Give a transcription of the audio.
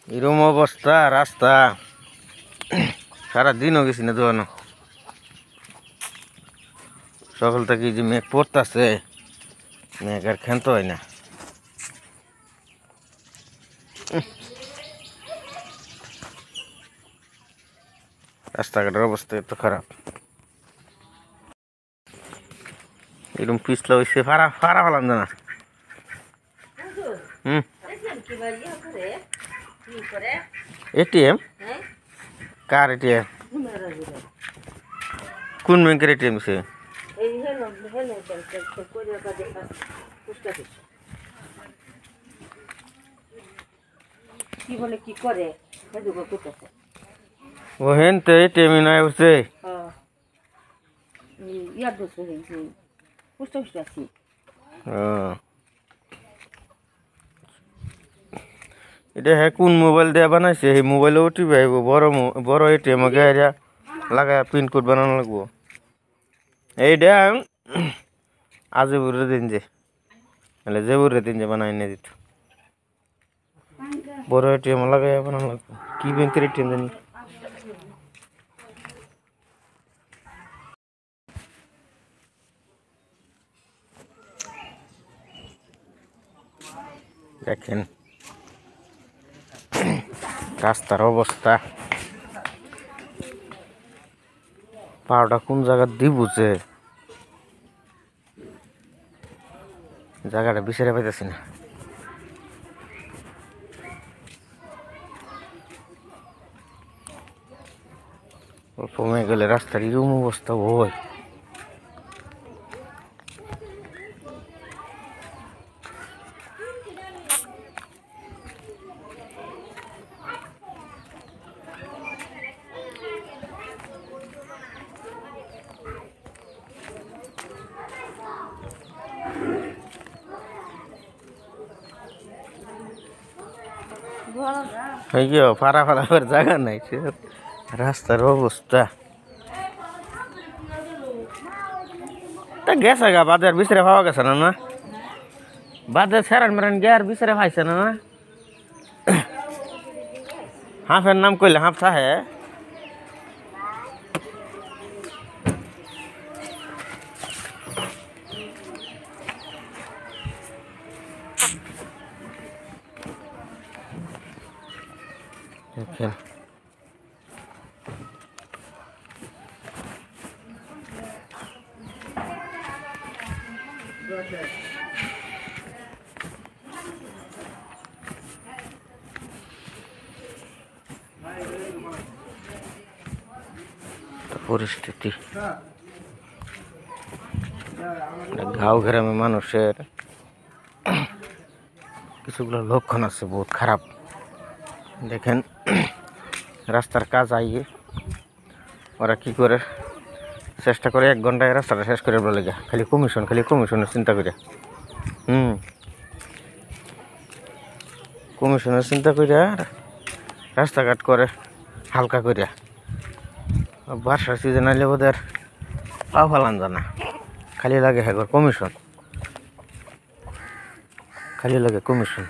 এরকম অবস্থা রাস্তা সারাদিনও গেছি না দোকানো সকাল থেকে যে মেঘ পড়তেছে মেঘ আর ক্ষান্ত হয় না রাস্তাঘাটের অবস্থা এত খারাপ এরকম পিছলা হয়েছে ফাড়া ফাড়া ফেলাম না এটিএম কার এটিএম কোন ব্যাংকের এটিএম সে কি বলে কি করে ও হেন তো এটিএম নয় বসে ইয়ার বসে পোস্ট অফিস আছি এটা হ্যাঁ কোন মোবাইল দিয়ে বানাইছে এই মোবাইলে ওটিপি আইব বড় এটিএম গাড়িয়া লাগায় পিনকোড বানানো লাগবো এইটা আজ বুড়ে দিন যে মানে যে বুড়ে দিন যে বানাই নিয়ে দিত বড় এটিএম লাগায় বানানো লাগবো কি ব্যাংকের এটিএম জানি দেখেন রাস্তার অবস্থা পাওয়াটা কোন জায়গা দিয়ে বুঝে জায়গাটা বিচারে পাইতেছি না অল্প মেয়ে গেলে রাস্তার এরকম অবস্থা হয় ফাড়া ফাড়াবার জায়গা নাই রাস্তার অবস্থা তা গেছে গা বাজার বিচারে পাওয়া গেছে না না বাজার সেরান মেরান গে আর বিচারে পাইছে না না হাফের নাম কইলে হাফ থাহে দেখেন পরিস্থিতি গাঁও গ্রামে মানুষের কিছুগুলো লক্ষণ আছে বহুত খারাপ দেখেন রাস্তার কাজ আইয়ে ওরা কি করে চেষ্টা করে 1 ঘন্টায় রাস্তাটা শেষ করে বলে গা খালি কমিশনের চিন্তা করে কমিশনের চিন্তা করে রাস্তাঘাট করে হালকা করে বর্ষার সিজন আইলে ওদের পা ফালান জানা খালি লাগে হ্যাঁ কমিশন খালি লাগে কমিশন